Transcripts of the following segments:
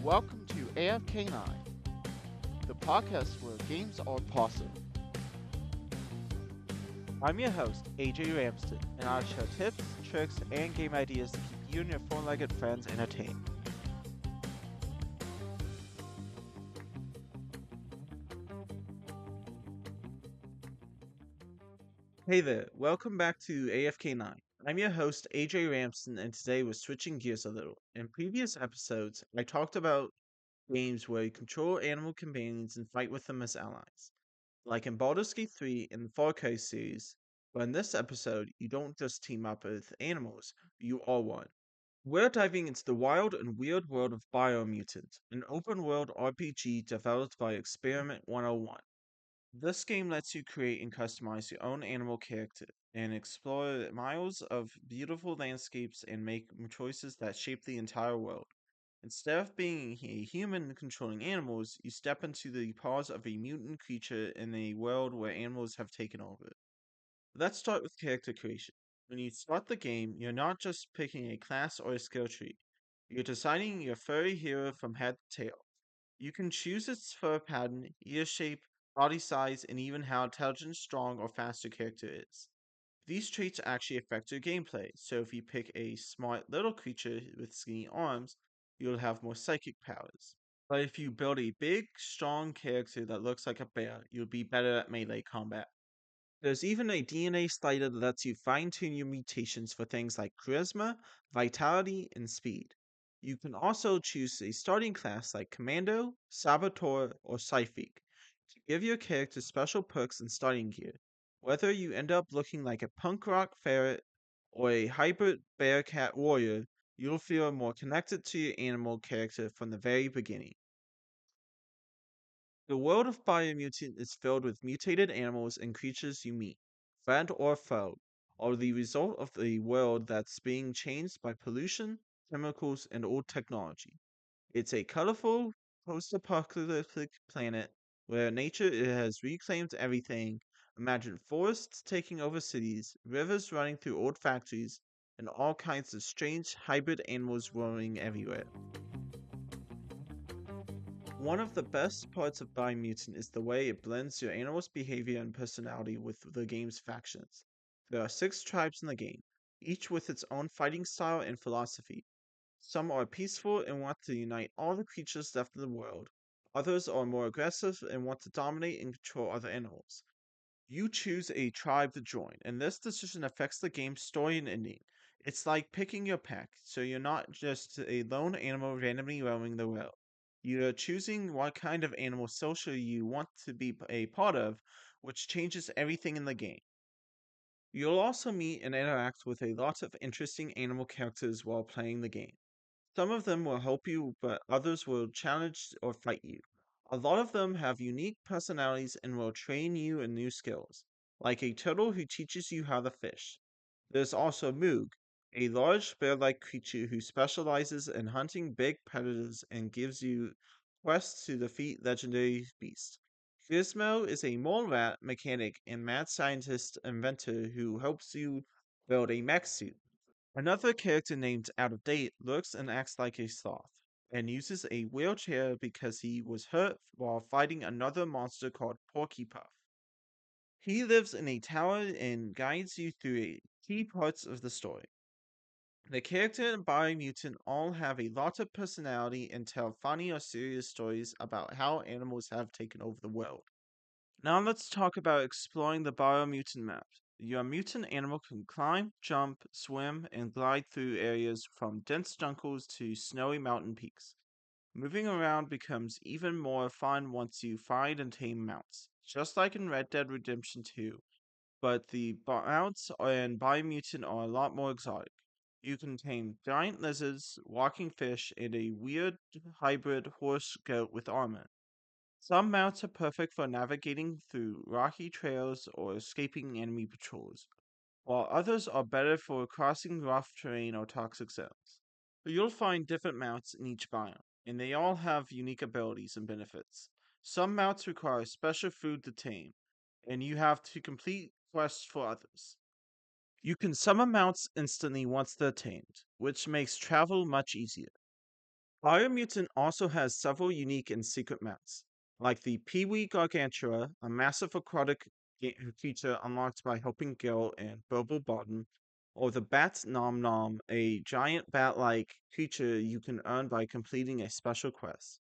Welcome to AFK 9, the podcast where games are possible. I'm your host, AJ Ramsden, and I'll share tips, tricks, and game ideas to keep you and your four-legged friends entertained. Hey there, welcome back to AFK 9. I'm your host, AJ Ramsden, and today we're switching gears a little. In previous episodes, I talked about games where you control animal companions and fight with them as allies, like in Baldur's Gate 3 in the 4K series, but in this episode, you don't just team up with animals, you are one. We're diving into the wild and weird world of Biomutant, an open world RPG developed by Experiment 101. This game lets you create and customize your own animal character and explore miles of beautiful landscapes and make choices that shape the entire world. Instead of being a human controlling animals, you step into the paws of a mutant creature in a world where animals have taken over. Let's start with character creation. When you start the game, you're not just picking a class or a skill tree. You're designing your furry hero from head to tail. You can choose its fur pattern, ear shape, body size, and even how intelligent, strong, or fast your character is. These traits actually affect your gameplay, so if you pick a smart little creature with skinny arms, you'll have more psychic powers. But if you build a big, strong character that looks like a bear, you'll be better at melee combat. There's even a DNA slider that lets you fine tune your mutations for things like charisma, vitality, and speed. You can also choose a starting class like Commando, Saboteur, or Psychic to give your character special perks and starting gear. Whether you end up looking like a punk rock ferret or a hybrid bear cat warrior, you'll feel more connected to your animal character from the very beginning. The world of Biomutant is filled with mutated animals and creatures you meet, friend or foe, are the result of a world that's being changed by pollution, chemicals, and old technology. It's a colorful, post-apocalyptic planet where nature has reclaimed everything. Imagine forests taking over cities, rivers running through old factories, and all kinds of strange hybrid animals roaming everywhere. One of the best parts of Biomutant is the way it blends your animal's behavior and personality with the game's factions. There are 6 tribes in the game, each with its own fighting style and philosophy. Some are peaceful and want to unite all the creatures left in the world. Others are more aggressive and want to dominate and control other animals. You choose a tribe to join, and this decision affects the game's story and ending. It's like picking your pack, so you're not just a lone animal randomly roaming the world. You're choosing what kind of animal social you want to be a part of, which changes everything in the game. You'll also meet and interact with a lot of interesting animal characters while playing the game. Some of them will help you, but others will challenge or fight you. A lot of them have unique personalities and will train you in new skills, like a turtle who teaches you how to fish. There's also Moog, a large bear like creature who specializes in hunting big predators and gives you quests to defeat legendary beasts. Gizmo is a mole rat mechanic and mad scientist inventor who helps you build a mech suit. Another character named Out of Date looks and acts like a sloth, and uses a wheelchair because he was hurt while fighting another monster called Porkypuff. He lives in a tower and guides you through key parts of the story. The character and Biomutant all have a lot of personality and tell funny or serious stories about how animals have taken over the world. Now let's talk about exploring the Biomutant map. Your mutant animal can climb, jump, swim, and glide through areas from dense jungles to snowy mountain peaks. Moving around becomes even more fun once you find and tame mounts, just like in Red Dead Redemption 2, but the mounts and Biomutant are a lot more exotic. You can tame giant lizards, walking fish, and a weird hybrid horse goat with armor. Some mounts are perfect for navigating through rocky trails or escaping enemy patrols, while others are better for crossing rough terrain or toxic zones. You'll find different mounts in each biome, and they all have unique abilities and benefits. Some mounts require special food to tame, and you have to complete quests for others. You can summon mounts instantly once they're tamed, which makes travel much easier. Biomutant also has several unique and secret mounts, like the Peewee Gargantua, a massive aquatic creature unlocked by helping Gil and Bobo Bottom, or the Bat Nom Nom, a giant bat-like creature you can earn by completing a special quest.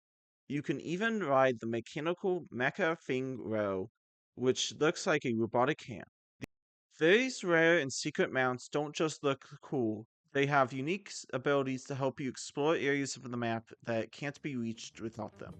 You can even ride the mechanical Mecha Thing Row, which looks like a robotic hand. These rare and secret mounts don't just look cool, they have unique abilities to help you explore areas of the map that can't be reached without them.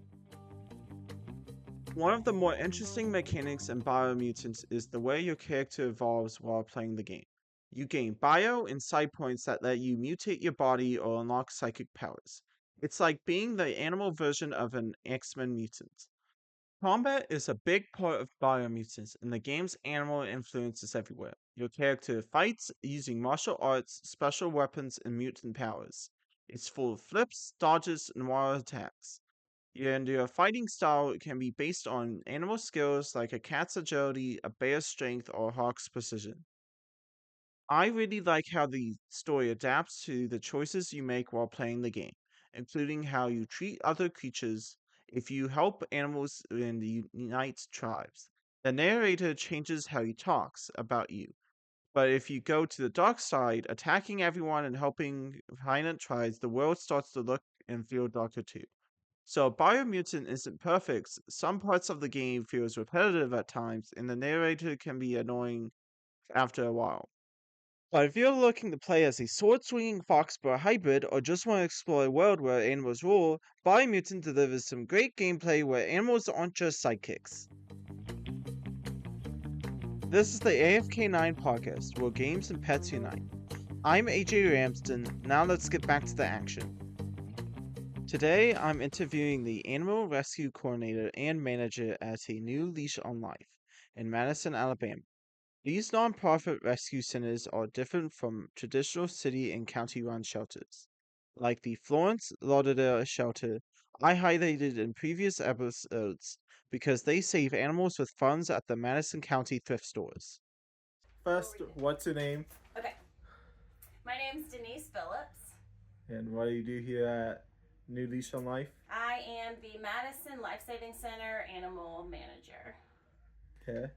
One of the more interesting mechanics in Biomutant is the way your character evolves while playing the game. You gain bio and side points that let you mutate your body or unlock psychic powers. It's like being the animal version of an X-Men mutant. Combat is a big part of Biomutant, and the game's animal influence is everywhere. Your character fights using martial arts, special weapons, and mutant powers. It's full of flips, dodges, and wild attacks. And your fighting style can be based on animal skills like a cat's agility, a bear's strength, or a hawk's precision. I really like how the story adapts to the choices you make while playing the game, including how you treat other creatures if you help animals and unite tribes. The narrator changes how he talks about you, but if you go to the dark side, attacking everyone and helping violent tribes, the world starts to look and feel darker too. So Biomutant isn't perfect. Some parts of the game feels repetitive at times, and the narrator can be annoying after a while. But if you're looking to play as a sword-swinging foxborough hybrid or just want to explore a world where animals rule, Biomutant delivers some great gameplay where animals aren't just sidekicks. This is the AFK9 podcast, where games and pets unite. I'm AJ Ramsden, now let's get back to the action. Today, I'm interviewing the Animal Rescue Coordinator and Manager at A New Leash on Life in Madison, Alabama. These nonprofit rescue centers are different from traditional city and county-run shelters, like the Florence Lauderdale shelter I highlighted in previous episodes because they save animals with funds at the Madison County thrift stores. First, what's your name? Okay. My name's Denise Phillips. And what do you do here at New Leash on Life? I am the Madison Lifesaving Center Animal Manager. Okay.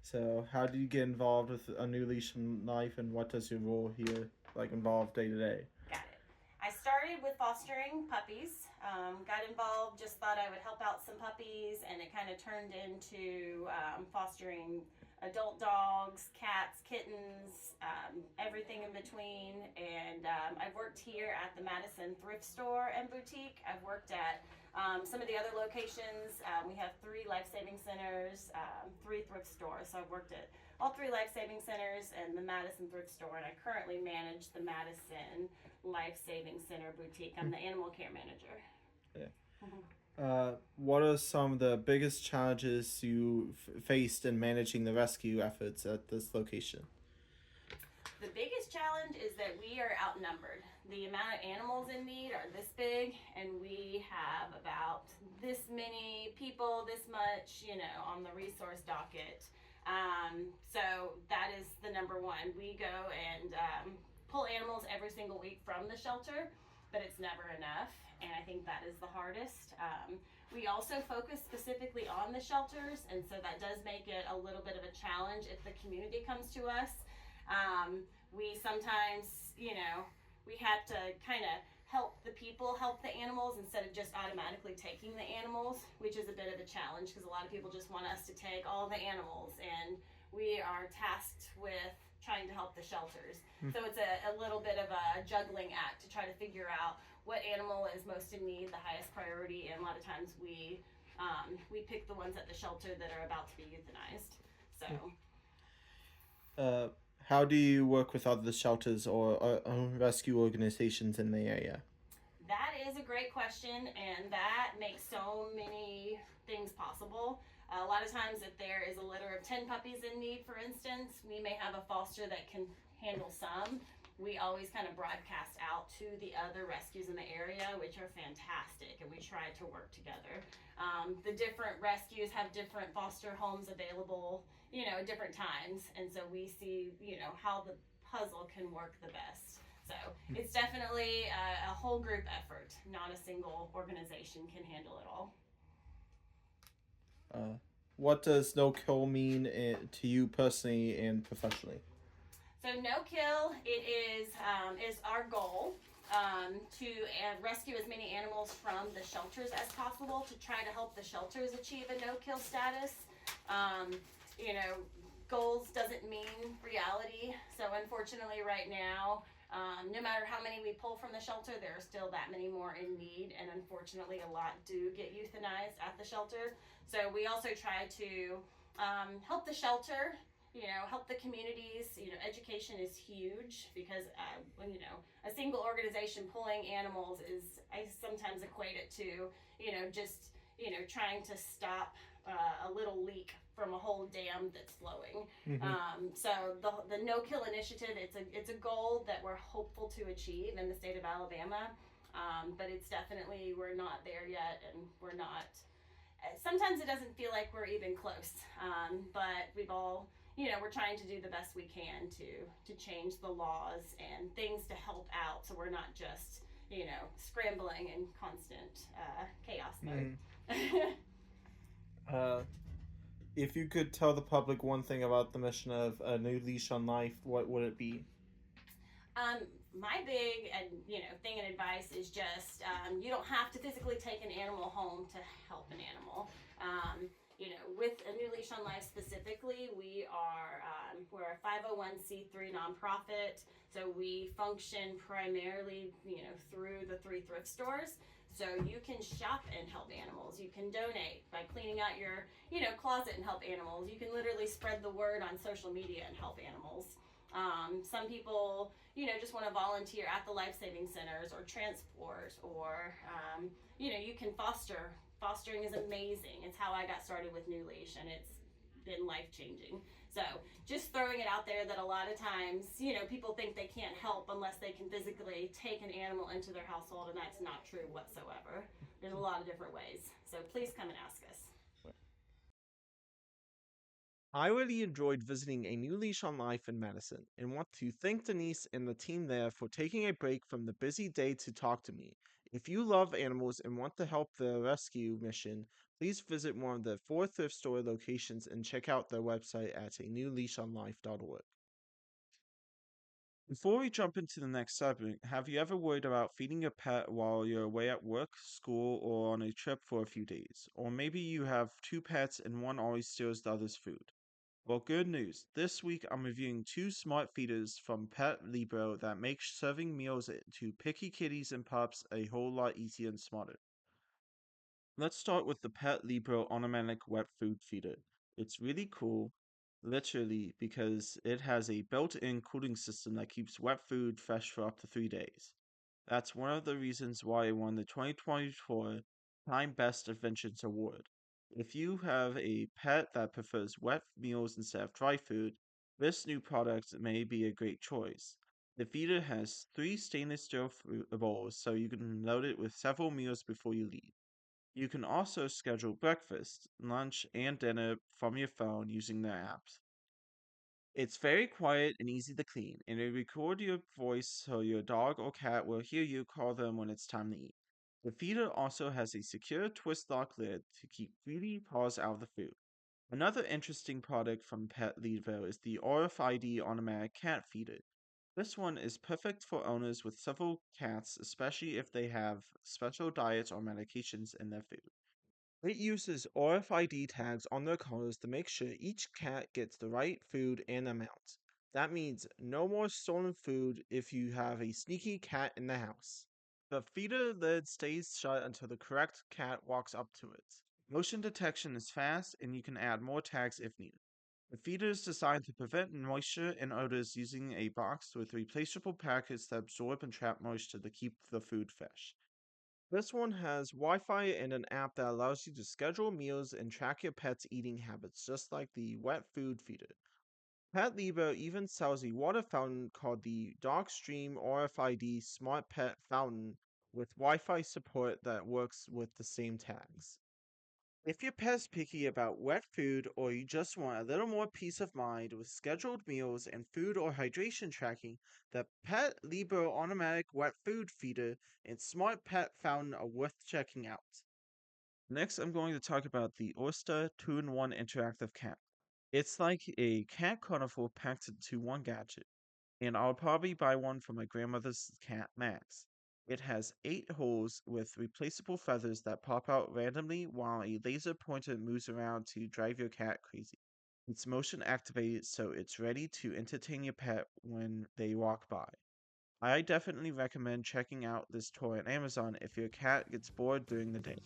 So, how do you get involved with A New Leash on Life, and what does your role here involve day to day? Got it. I started with fostering puppies. Got involved, just thought I would help out some puppies, and it kind of turned into fostering adult dogs, cats, kittens, everything in between. And I've worked here at the Madison thrift store and boutique. I've worked at some of the other locations. We have 3 life-saving centers, 3 thrift stores. So I've worked at all 3 life-saving centers and the Madison thrift store, and I currently manage the Madison Life-Saving Center boutique. I'm the animal care manager. Yeah. What are some of the biggest challenges you faced in managing the rescue efforts at this location? The biggest challenge is that we are outnumbered. The amount of animals in need are this big, and we have about this many people, this much, on the resource docket. So that is the number one. We go and pull animals every single week from the shelter, but it's never enough, and I think that is the hardest. We also focus specifically on the shelters, and so that does make it a little bit of a challenge if the community comes to us. We sometimes, we have to kind of help the people help the animals instead of just automatically taking the animals, which is a bit of a challenge because a lot of people just want us to take all the animals, and we are tasked with trying to help the shelters. So it's a little bit of a juggling act to try to figure out what animal is most in need, the highest priority, and a lot of times we pick the ones at the shelter that are about to be euthanized. So how do you work with other shelters or rescue organizations in the area? that is a great question, and that makes so many things possible. A lot of times, if there is a litter of 10 puppies in need, for instance, we may have a foster that can handle some. We always kind of broadcast out to the other rescues in the area, which are fantastic, and we try to work together. The different rescues have different foster homes available, at different times, and so we see, how the puzzle can work the best. So it's definitely a whole group effort. Not a single organization can handle it all. Uh, what does no kill mean to you personally and professionally? So no kill, it is our goal to rescue as many animals from the shelters as possible to try to help the shelters achieve a no kill status. Um, you know, goals doesn't mean reality. So unfortunately, right now, no matter how many we pull from the shelter, there are still that many more in need, and unfortunately, a lot do get euthanized at the shelter. So we also try to help the shelter, help the communities. Education is huge because when a single organization pulling animals is, I sometimes equate it to just trying to stop a little leak from a whole dam that's flowing. Mm-hmm. So the no kill initiative, it's a goal that we're hopeful to achieve in the state of Alabama. But it's definitely, we're not there yet, and we're not. Sometimes it doesn't feel like we're even close, but we've all, we're trying to do the best we can to change the laws and things to help out, so we're not just scrambling in constant chaos mode. Mm-hmm. uh, if you could tell the public one thing about the mission of A New Leash on Life, what would it be? Um, my big and thing and advice is just you don't have to physically take an animal home to help an animal. With A New Leash on Life specifically, we're a 501c3 nonprofit, so we function primarily through the 3 thrift stores. So you can shop and help animals. You can donate by cleaning out your closet and help animals. You can literally spread the word on social media and help animals. Some people just want to volunteer at the Lifesaving centers or transport, or you can foster. Fostering is amazing. It's how I got started with New Leash, and it's been life changing. So just throwing it out there that a lot of times people think they can't help unless they can physically take an animal into their household, and that's not true whatsoever. There's a lot of different ways. So please come and ask us. I really enjoyed visiting A New Leash on Life in Madison and want to thank Denise and the team there for taking a break from the busy day to talk to me. If you love animals and want to help the rescue mission, please visit one of the 4 thrift store locations and check out their website at anewleashonlife.org. Before we jump into the next subject, have you ever worried about feeding your pet while you're away at work, school, or on a trip for a few days? Or maybe you have 2 pets and one always steals the other's food. Well, good news. This week I'm reviewing 2 smart feeders from PET LIBRO that make serving meals to picky kitties and pups a whole lot easier and smarter. Let's start with the PET LIBRO automatic wet food feeder. It's really cool, literally, because it has a built-in cooling system that keeps wet food fresh for up to 3 days. That's one of the reasons why it won the 2024 Time Best Inventions Award. If you have a pet that prefers wet meals instead of dry food, this new product may be a great choice. The feeder has 3 stainless steel bowls, so you can load it with several meals before you leave. You can also schedule breakfast, lunch, and dinner from your phone using their apps. It's very quiet and easy to clean, and it records your voice so your dog or cat will hear you call them when it's time to eat. The feeder also has a secure twist lock lid to keep greedy paws out of the food. Another interesting product from Pet Levo is the RFID automatic cat feeder. This one is perfect for owners with several cats, especially if they have special diets or medications in their food. It uses RFID tags on their collars to make sure each cat gets the right food and amount. That means no more stolen food if you have a sneaky cat in the house. The feeder lid stays shut until the correct cat walks up to it. Motion detection is fast, and you can add more tags if needed. The feeder is designed to prevent moisture and odors using a box with replaceable packets that absorb and trap moisture to keep the food fresh. This one has Wi Fi and an app that allows you to schedule meals and track your pet's eating habits, just like the wet food feeder. Pet Libro even sells a water fountain called the Dogstream RFID Smart Pet Fountain with Wi Fi support that works with the same tags. If your pet's picky about wet food or you just want a little more peace of mind with scheduled meals and food or hydration tracking, the PET LIBRO automatic wet food feeder and smart pet fountain are worth checking out. Next, I'm going to talk about the ORSDA 2-in-1 interactive cat. It's like a cat carnival packed into one gadget, and I'll probably buy one for my grandmother's cat, Max. It has 8 holes with replaceable feathers that pop out randomly while a laser pointer moves around to drive your cat crazy. It's motion activated so it's ready to entertain your pet when they walk by. I definitely recommend checking out this toy on Amazon if your cat gets bored during the day.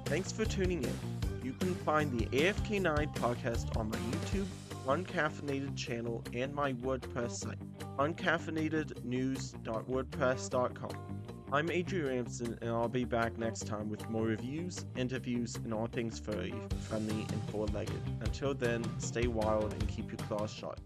Thanks for tuning in. You can find the AFK9 podcast on my YouTube, Uncaffeinated channel, and my WordPress site, uncaffeinatednews.wordpress.com. I'm Adrian Ramsden, and I'll be back next time with more reviews, interviews, and all things furry, friendly, and four-legged. Until then, stay wild and keep your claws sharp.